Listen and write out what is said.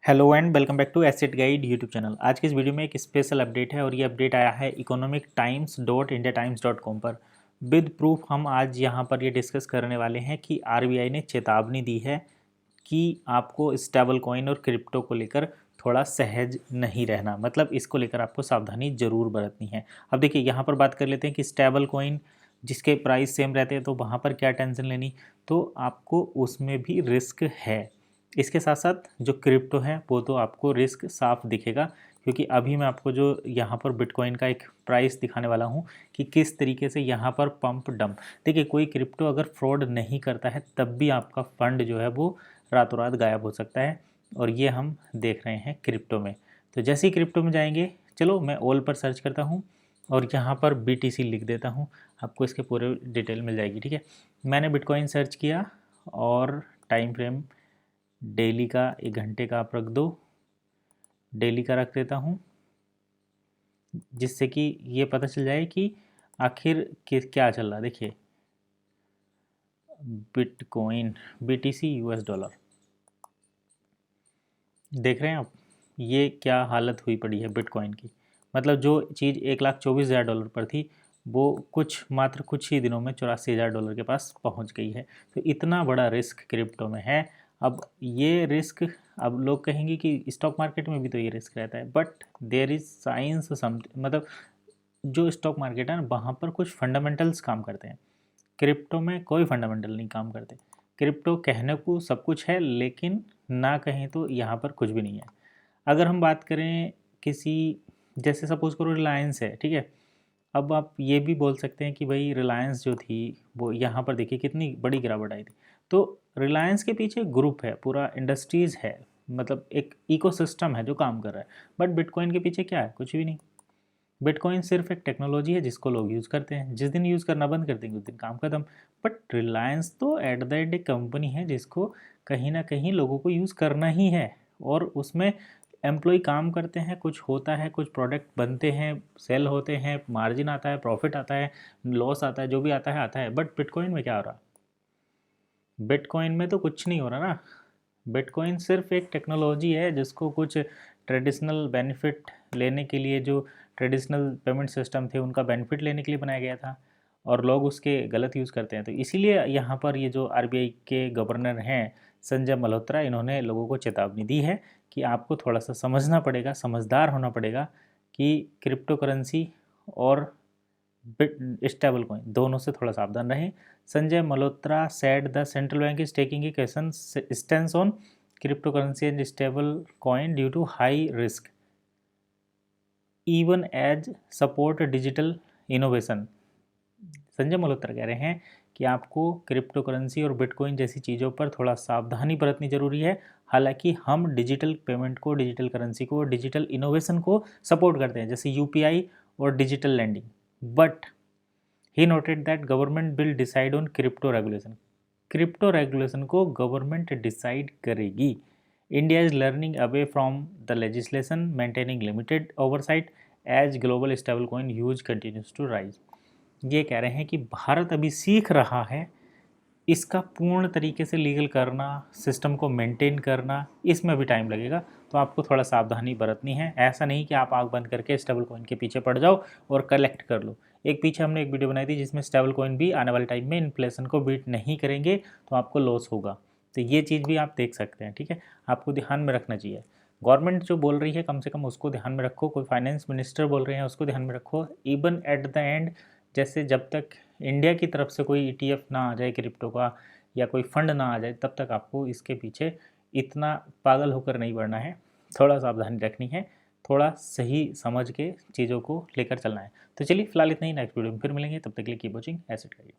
Hello and welcome back to asset guide YouTube channel. आज की इस वीडियो में एक स्पेशल अपडेट है और ये अपडेट आया है economictimes.indiatimes.com पर। विद प्रूफ हम आज यहाँ पर ये डिस्कस करने वाले हैं कि आरबीआई ने चेतावनी दी है कि आपको स्टेबल कॉइन और क्रिप्टो को लेकर थोड़ा सहज नहीं रहना, मतलब इसको लेकर आपको सावधानी ज़रूर बरतनी है। अब देखिए यहाँ पर बात कर लेते हैं कि स्टेबल कॉइन जिसके प्राइस सेम रहते हैं तो वहाँ पर क्या टेंशन लेनी, तो आपको उसमें भी रिस्क है। इसके साथ साथ जो क्रिप्टो है वो तो आपको रिस्क साफ दिखेगा, क्योंकि अभी मैं आपको जो यहाँ पर बिटकॉइन का एक प्राइस दिखाने वाला हूँ कि किस तरीके से यहाँ पर पंप डंप। देखिए कोई क्रिप्टो अगर फ्रॉड नहीं करता है तब भी आपका फंड जो है वो रातों रात गायब हो सकता है, और ये हम देख रहे हैं क्रिप्टो में। तो जैसे ही क्रिप्टो में जाएंगे, चलो मैं ऑल पर सर्च करता हूँ और यहाँ पर BTC लिख देता हूँ, आपको इसके पूरे डिटेल मिल जाएगी। ठीक है, मैंने बिटकॉइन सर्च किया और टाइम फ्रेम डेली का 1 घंटे का आप रख दो, डेली का रख देता हूँ, जिससे कि ये पता चल जाए कि आखिर क्या चल रहा है। देखिए बिटकॉइन BTC $, देख रहे हैं आप ये क्या हालत हुई पड़ी है बिटकॉइन की। मतलब जो चीज़ $1,24,000 पर थी वो मात्र कुछ ही दिनों में $84,000 के पास पहुंच गई है। तो इतना बड़ा रिस्क क्रिप्टो में है। अब ये रिस्क, अब लोग कहेंगे कि स्टॉक मार्केट में भी तो ये रिस्क रहता है, but there is science something, मतलब जो स्टॉक मार्केट है ना वहाँ पर कुछ फंडामेंटल्स काम करते हैं। क्रिप्टो में कोई फंडामेंटल नहीं काम करते। क्रिप्टो कहने को सब कुछ है लेकिन ना कहें तो यहाँ पर कुछ भी नहीं है। अगर हम बात करें किसी, जैसे सपोज करो रिलायंस है, ठीक है, अब आप ये भी बोल सकते हैं कि भाई रिलायंस जो थी वो यहाँ पर देखिए कितनी बड़ी गिरावट आई थी। तो रिलायंस के पीछे ग्रुप है, पूरा इंडस्ट्रीज़ है, मतलब एक इकोसिस्टम है जो काम कर रहा है। बट बिटकॉइन के पीछे क्या है? कुछ भी नहीं। बिटकॉइन सिर्फ एक टेक्नोलॉजी है जिसको लोग यूज़ करते हैं, जिस दिन यूज़ करना बंद कर देंगे उस दिन काम खत्म। बट रिलायंस तो एट द एंड एक कंपनी है जिसको कहीं ना कहीं लोगों को यूज़ करना ही है, और उसमें एम्प्लॉय काम करते हैं, कुछ होता है, कुछ प्रोडक्ट बनते हैं, सेल होते हैं, मार्जिन आता है, प्रॉफिट आता है, लॉस आता है, जो भी आता है। बट बिटकॉइन में क्या हो रहा? बिटकॉइन में तो कुछ नहीं हो रहा ना। बिटकॉइन सिर्फ एक टेक्नोलॉजी है जिसको कुछ ट्रेडिशनल बेनिफिट लेने के लिए, जो ट्रेडिशनल पेमेंट सिस्टम थे उनका बेनिफिट लेने के लिए बनाया गया था, और लोग उसके गलत यूज़ करते हैं। तो इसीलिए यहाँ पर ये जो आरबीआई के गवर्नर हैं संजय मल्होत्रा, इन्होंने लोगों को चेतावनी दी है कि आपको थोड़ा सा समझना पड़ेगा, समझदार होना पड़ेगा कि क्रिप्टो करेंसी और स्टेबल कॉइन दोनों से थोड़ा सावधान रहें। Sanjay Malhotra said the central bank is taking a question stance on crypto currency and stable coin due to high risk even as support digital innovation. Sanjay Malhotra कह रहे हैं कि आपको क्रिप्टो करेंसी और बिटकॉइन जैसी चीज़ों पर थोड़ा सावधानी बरतनी जरूरी है। हालांकि हम डिजिटल पेमेंट को, डिजिटल करेंसी को, डिजिटल इनोवेशन को सपोर्ट करते हैं, जैसे UPI और digital lending, but he noted that government will decide on crypto regulation. Crypto regulation को गवर्नमेंट डिसाइड करेगी। India is learning away from the legislation, maintaining limited oversight as global stable coin use continues to rise. ये कह रहे हैं कि भारत अभी सीख रहा है, इसका पूर्ण तरीके से लीगल करना, सिस्टम को मेंटेन करना, इसमें भी टाइम लगेगा। तो आपको थोड़ा सावधानी बरतनी है। ऐसा नहीं कि आप आंख बंद करके स्टेबल कॉइन के पीछे पड़ जाओ और कलेक्ट कर लो। एक पीछे हमने एक वीडियो बनाई थी जिसमें स्टेबल कॉइन भी आने वाले टाइम में इन्फ्लेशन को बीट नहीं करेंगे तो आपको लॉस होगा। तो ये चीज़ भी आप देख सकते हैं। ठीक है, आपको ध्यान में रखना चाहिए। गवर्नमेंट जो बोल रही है कम से कम उसको ध्यान में रखो, कोई फाइनेंस मिनिस्टर बोल रहे हैं उसको ध्यान में रखो। इवन एट द एंड, जैसे जब तक इंडिया की तरफ से कोई ETF ना आ जाए क्रिप्टो का, या कोई फंड ना आ जाए, तब तक आपको इसके पीछे इतना पागल होकर नहीं बढ़ना है। थोड़ा सावधानी रखनी है, थोड़ा सही समझ के चीज़ों को लेकर चलना है। तो चलिए फिलहाल इतना ही, नेक्स्ट वीडियो में फिर मिलेंगे, तब तक के लिए कीप वॉचिंग एसेट गाइड।